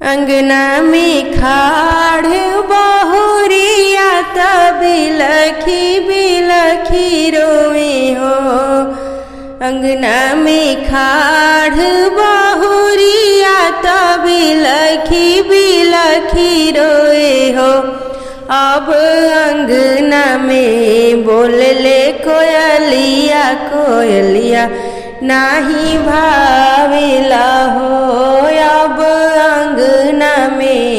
अंगना में खाड़ बहुरिया बिलखी बिलखी रोए हो। अंगना में खाड़ बहुरिया बिलखी बिलखी रोए हो। अब अंगना में बोलले कोयलिया कोयलिया नाही भावेला हो। अब अंगना में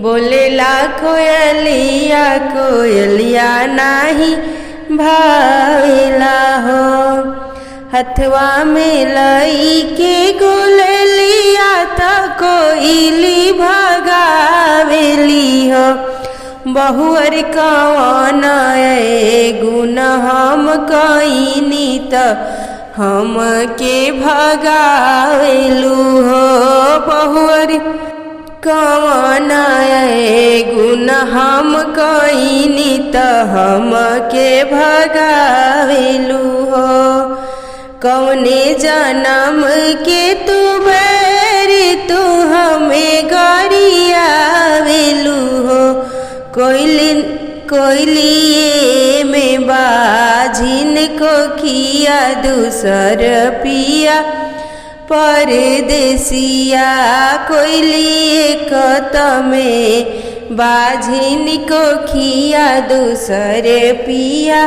बोलेला कोयलिया कोयलिया नाही भावेला हो। हथवा में लई के गुललिया तो कोयली भगावेली हो। बहुअर कवन गुण हम कईनी त हम के भगावेलू हो। बहुअर कवन गुण हम कईनी त हम के भगावेलू हो। कौने जन्म के तू बैरी तू हमें गरियावेलू हो। कोयलिए में बाझिन को किया दूसर पिया परदेसिया। कोयलिए कत में बाझिन को किया दूसर पिया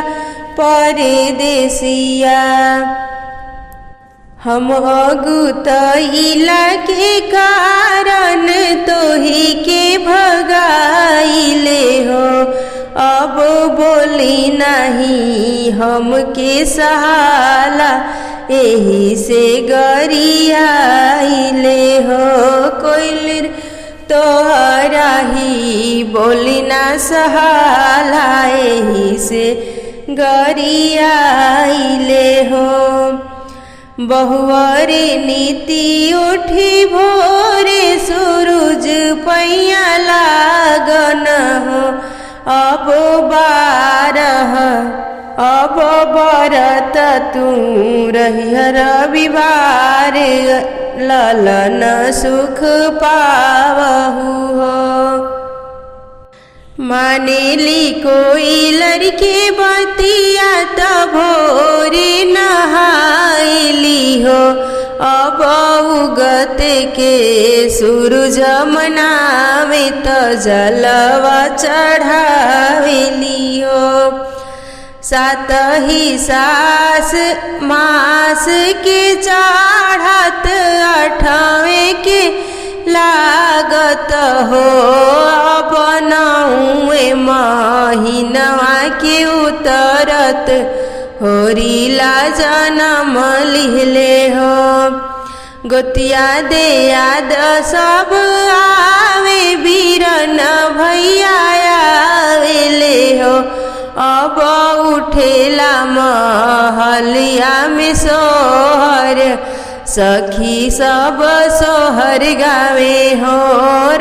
परदेसिया। हम अगुतैला के कारण तोही के भगाइले हो। अब बोली नहीं हम के सहाला एही से गरियाइले हो। कोइल तोहरा ही बोली ना सहाला एही से गरियाइले हो। बहुअरे नीति उठी भोरे सूरज पैया लागन हो। अब बरत तू रहियर रविवार ललन सुख पावहु हो। मानेली कोई लड़के बतिया त भोरे नहाइली हो। अब उगत के सूरज मनावे त जलवा चढ़ावेली हो। सात ही सास मास के चढ़त अठावे के लागत हो। अब नौवे महीनवा के उतरत होरीला जनम लिहले हो। गोतिया दे याद सब आवे बीरन भैया आवेले हो। अब उठेला महलिया में सोहर सखी सब सोहर गावे हो।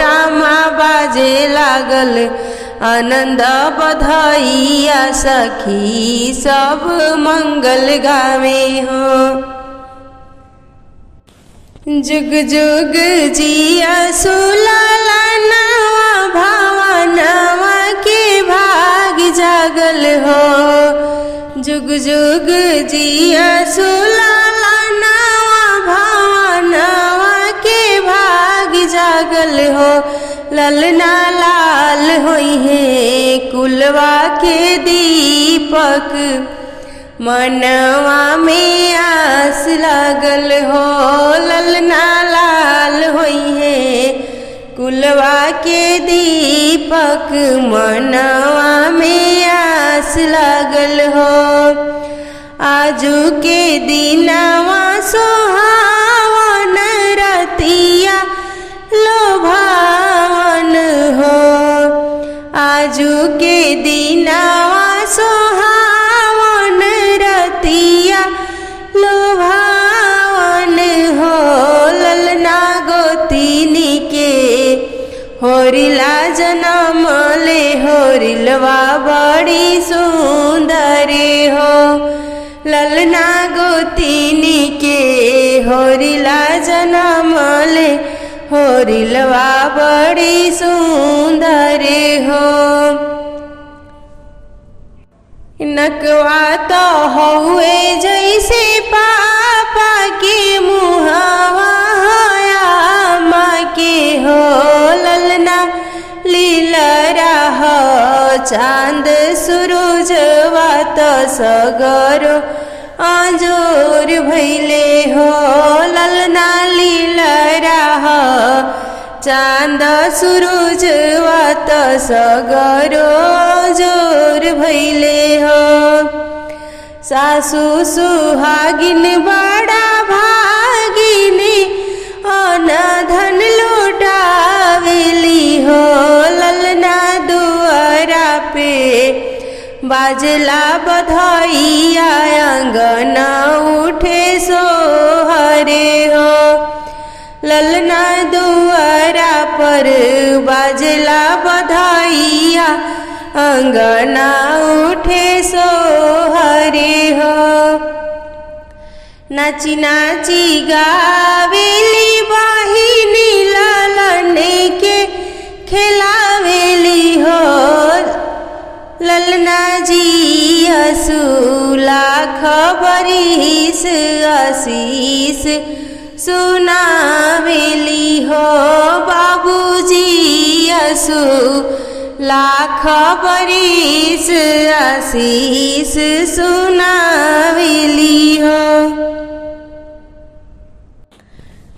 रामा बाजे लागल आनंद बधाइया सखी सब मंगल गावे हो। जुग जुग जिया सुलाला नवा भावनवा के भाग जागल हो। जुग जुग जिया सुलाला नवा भावनवा के भाग जागल हो। ललना लाल होई है कुलवा के दीपक मनवा में आस लागल हो। ललना लाल होई है कुलवा के दीपक मनवा में आस लागल हो। आजू के दिनवा सोहावन रतिया लोभावन हो। आजू के दिनवा सोहावन रतिया लोभावन हो। ललना गोतिनी के होरिला जनम ले होरिलवा बड़ी सुंदर हो। ललना गोतिनी के होरिला जनम ले होरिलवा बड़ी सुंदर हो। नकवा तो हुए जैसे पापा के मुहावा माँ के हो ललना लीलरा हो चांद सूरजवा तो सगरो आजोर भैले हो ललना लीलरा हो चांद सूरजवा तो सगरो जोर भैले हो। सासू सुहागिन बड़ा भागिनी अन धन लुटावेली हो ललना दुआरा पे बाजला बधाइया अंगना उठे सोहरे हो। ललना दुआरा पर बाजला बधाइया अंगना उठे सोहरे हो। नाची नाची गावेली बहिनी ललन के खिलावेली हो ललना जी असुला खबरीस आशीष सुनावेली हो बाबूजी असु लाख बरिस आशीष सुनावेली हो।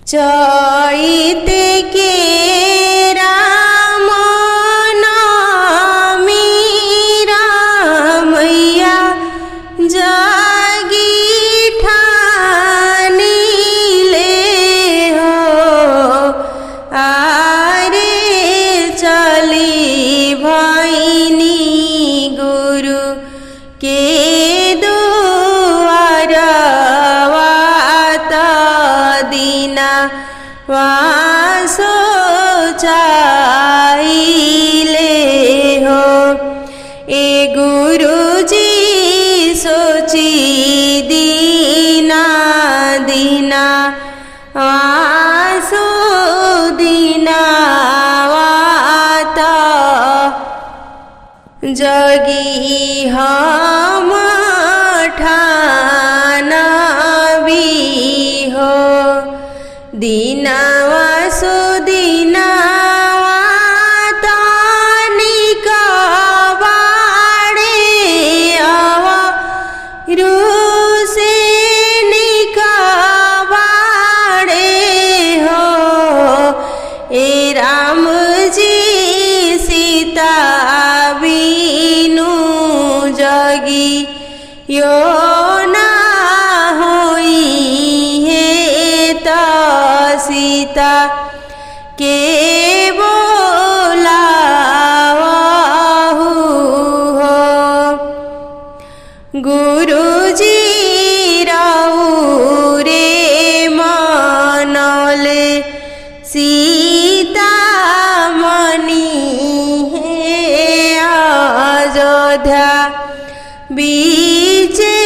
चैत के राम नवमी रामैया जागी ठानी ले हो आरे चली भैनी गुरु के दुआरवा त दीना वासो चाइले हो। ए गुरुजी सोची दीना दीना वासो दीना वाता जगी हम ठाना भी हो दीनावा सो दीनावा तानिक बाड़े आवा रूसे निक बाड़े हो। ए राम जी सीता बीनु जगी यो ना होई है तो सीता के बोलावहु हो। गुरुजी राउ रे मनले सीता मनी है अयोध्या बीचे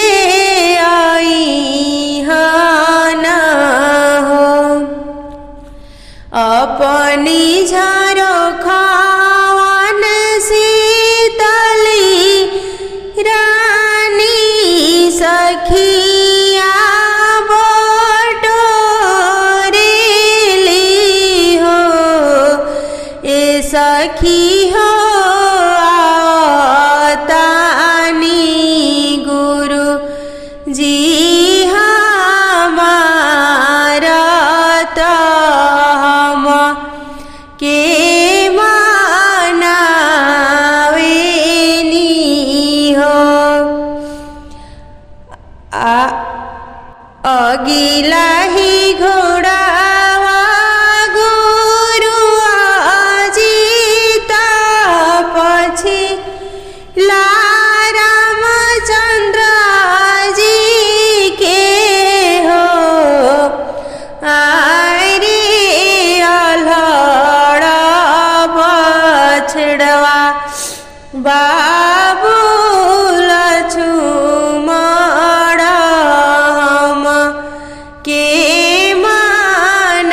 आई हना हो। अपनी झारो खावन शीतली रानी सखिया बटोरेली हो। ए सखी हो आवतानी गुरु जी हमारा तो हम के मनावेनी हो। अगिला ही घोड़ावा गुरु अजित पछि ला रामचंद्र जी के हो। आरे अलहड़ बछड़वा बाबू लक्ष्मण हम के मनाई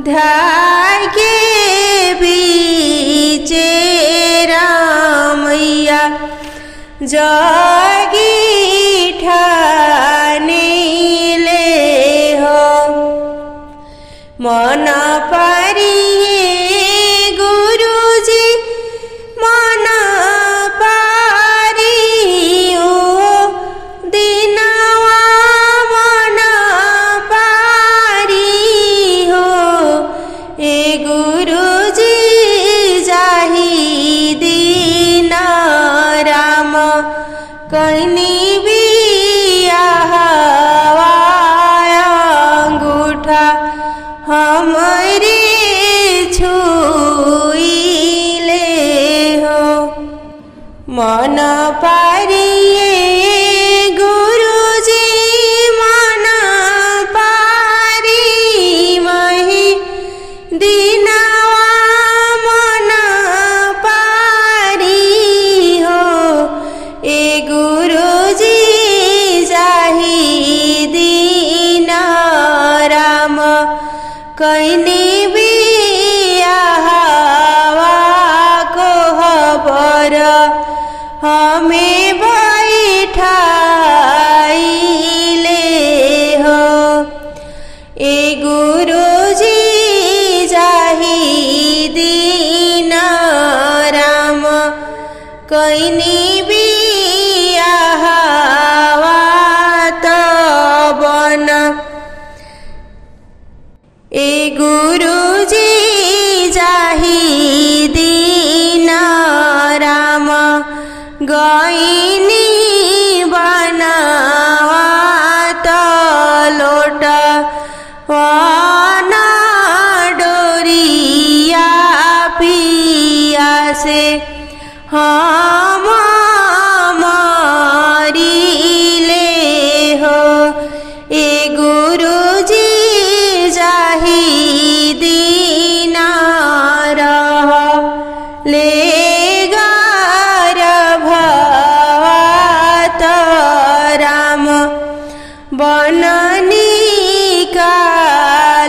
धागे बीचे रामैया जागी ठाने ले हो मन पारिए गुरुजी मन पारियो दिनवा मन पारियो ए गुरुजी जाही दीन राम कहीं अंगूठा हमारे छुईले हो मन पारिए गुरुजी मन पारी मही दिनवा मन पारी हो ए गुरुजी जाही दीन राम कहीं को खबर हमें बैठाइले हो ए गुरुजी जाही दीन राम कहीं बन ए गुरुजी जाही दीन राम गईनी बनावत लोट वाना डोरिया पिया से हम मरिले हो ए गुरुजी जाही दीन रह ले गर्भवत राम बननी कालिले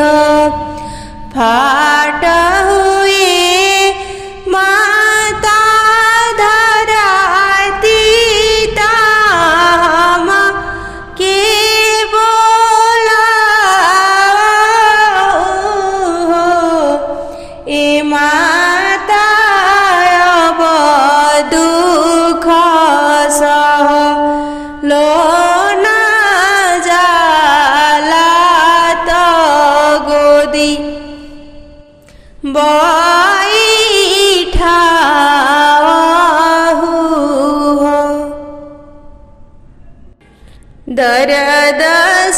हो फाट हुए माता धराती ताम के बोला ए माता अब दुख सह लो ना जाला तो गोदी बैठाहु हो दर्द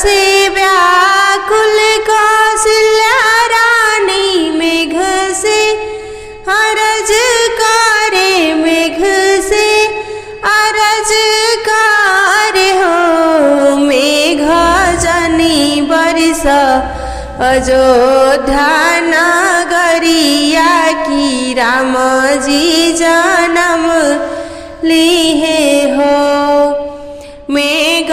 से व्याकुल कौशल्या रानी मेघ से अरज करे मेघ से अरज करे हो मेघ जनी बरस अयोध्या नगरिया की राम जी जन्म लिए हो मेघ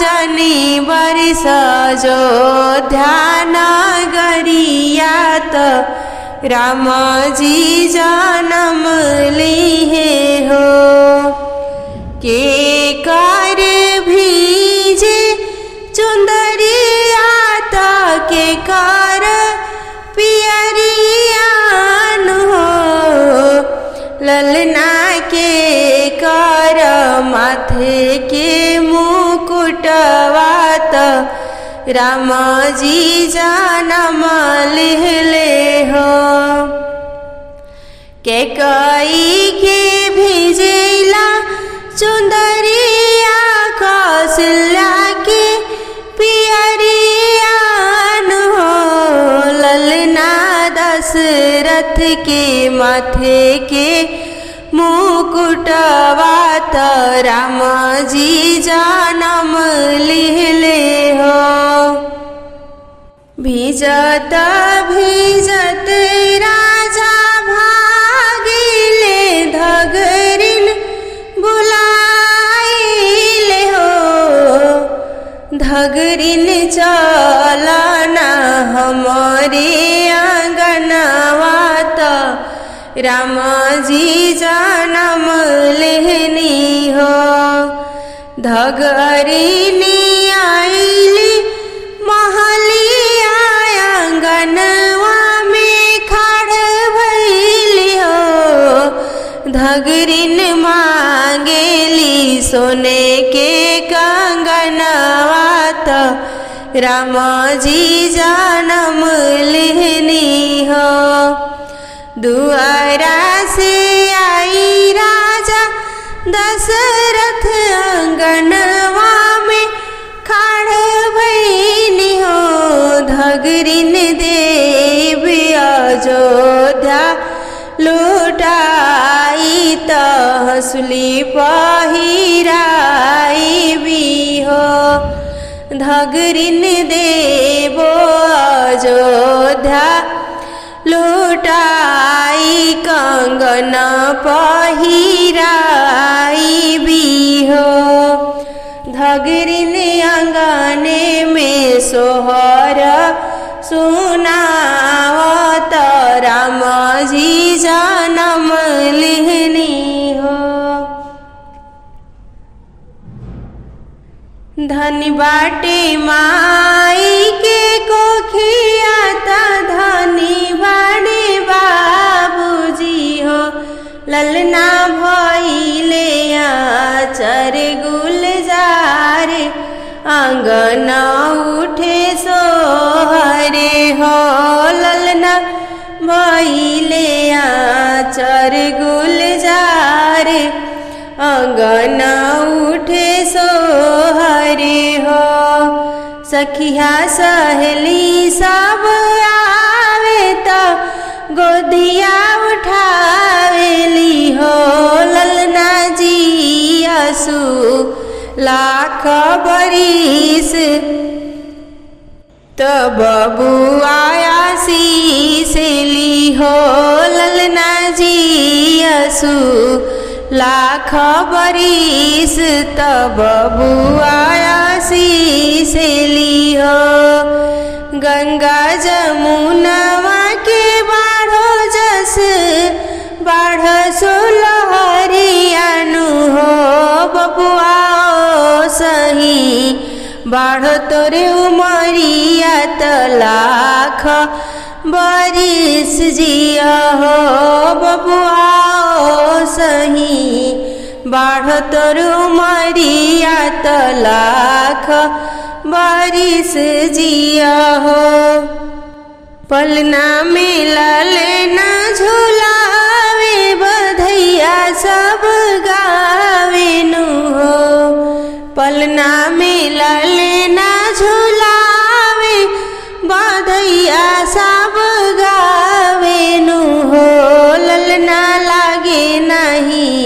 जनी बरस अयोध्या नगरिया तो राम जी जन्म लिए हो के कर भीजे चुंदरिया के कर पियरियान हो ललना के कर माथे के मुकुटवात राम जी जन्म लिहले हो के कई के भेजेला चुंदरिया कौशल्या के पियरियान हो ललना दशरथ के माथे के मुकुटवात राम जी जन्म लिहले हो भीजत भीजत राजा भागिले धगरिन बुलाइले हो धगर धगरिन चलना हमरे आंगनवा त राम जी जन्म लेहनी हो। धगरिन आइली महलिया आंगनवा में खड़ भइली हो। धगरिन मांगेली सोने के कंगनवा त राम जी जन्म लेहनी हो। दुआरा से आई राजा दशरथ आंगनवा में खड़ भइली हो। धगरिन देव अयोध्या लुटाई त हंसुली पहिराई भी हो। धगरिन देव अयोध्या लुटाई कंगन पहिराई भी हो। धगरिन आंगने में सोहर सुनावत राम जी जन्म लेहनी हो। धनी बाटे माई के कोखिया त धनी बाड़े बाबूजी हो। ललना भइले आचर गुलजार आंगन उठे सोहरे हो। ललना भइले आचर गुलजार आंगन उठे सोहरे हो। सखिया सहेली सब आवे त गोदिया उठावेली हो। ललना जी असु लाख बरिस त बबुआ शीशली हो। ललना जी असु लाख बरिस त बबुआ शीशली हो। गंगा जमुनवा के बाढ़ो जस बाढ़ सुलहरियानु हो। बबुआ सही बाढ़ तोरे उमरिया त लाख बरिस जिया हो। बबुआ सही बाढ़ तोर उमरिया त लाख बरिस जिया हो। पलना में ललना झुलावे बधैया सब गावेनु हो। पलना में ललना झुलावे बधैया सब गावेनु हो। ललना लागे नहीं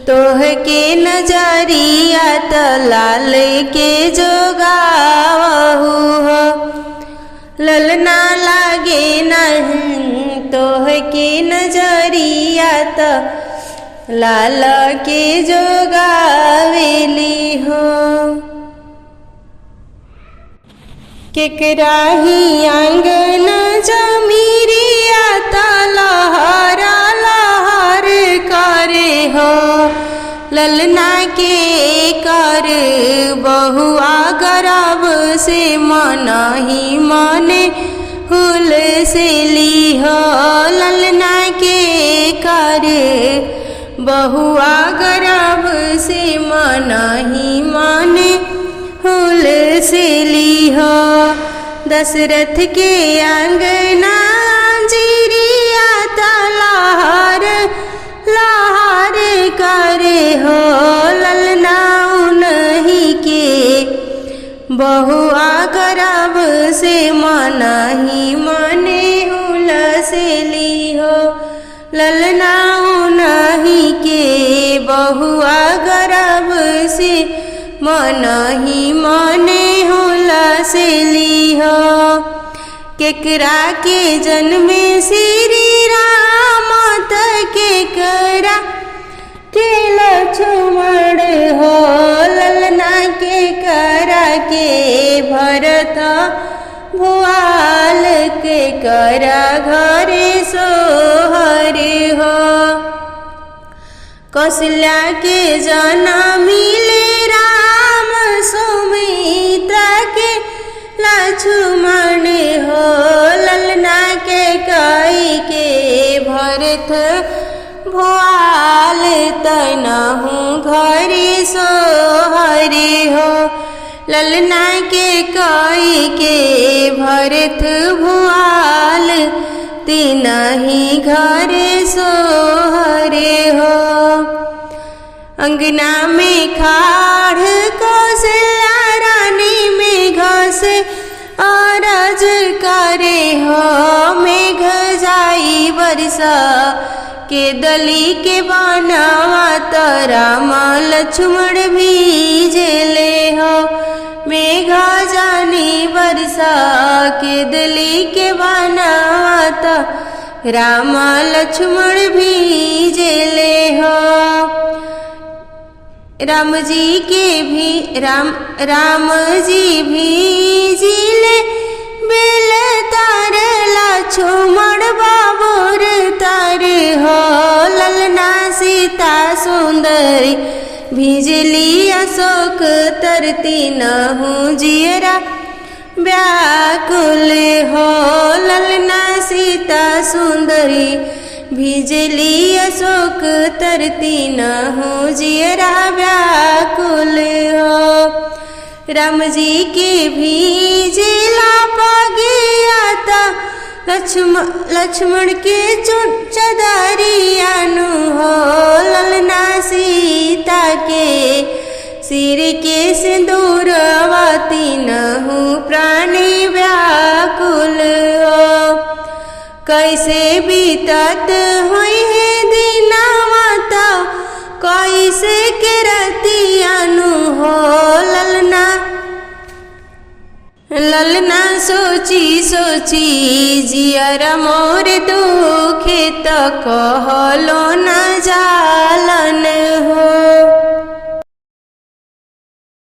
तोह के नजरिया त लाल के जोगावहु हो। ललना लागे नहीं तोह के नजरिया त लाल के जोगावेली हो। केकरा ही आंगन जमीरिया त लहरा लहर करे हो। ललना के कर बहुआ गर्भ से मन ही मने हुल से ली हो। ललना के कर बहुआ गर्भ से मन ही मने हुल से ली हो। दशरथ के आंगना जीरिया त लहर लहर करे हो। ललना उन्हीं के बहुआ गर्भ से मन ही मने हुल से ली हो। ललना उन्हीं के बहुआ गर्भ से मन ही मने हुला से ली हो। केकरा के जन्मे श्री राम त केकरा के लक्ष्मण हो। ललना ललना के करा के भरत भुआल के करा घरे सोहरे हो। कौशल्या के जनमिले राम सुमित्रा के लक्ष्मण हो। ललना के कई के भरत भुआल तनहु घरे सोहरे हो। ललना के कई के भरत भुआल तिनहि घरे सोहरे हो। अंगना में खाड़ कौशल्या रानी में घस अरज करे हो। मेघ जाई बरसा के दली के बनवा राम लक्ष्मण भीजले हो। मेघा जानी बरसा के दली के बनवा राम लक्ष्मण भीजले हो। राम जी भीजिले बेल तार लक्ष्मण बाबूर तार हो। ललना सीता सुंदरी भीजली अशोक तरती नहु जियरा व्याकुल हो। ललना सीता सुंदरी भीजली अशोक तरती नहु जियरा व्याकुल हो। राम जी के भीजला पगियाता लक्ष्मण के चदरियानु हो। ललना सीता के सिर के सिंदूरवाती नहु प्राणी व्याकुल हो। कैसे बीतत हुई है दीना माता कैसे के रतियानु हो। ललना सोची सोची जियर मोर दुखे त कहलो न जा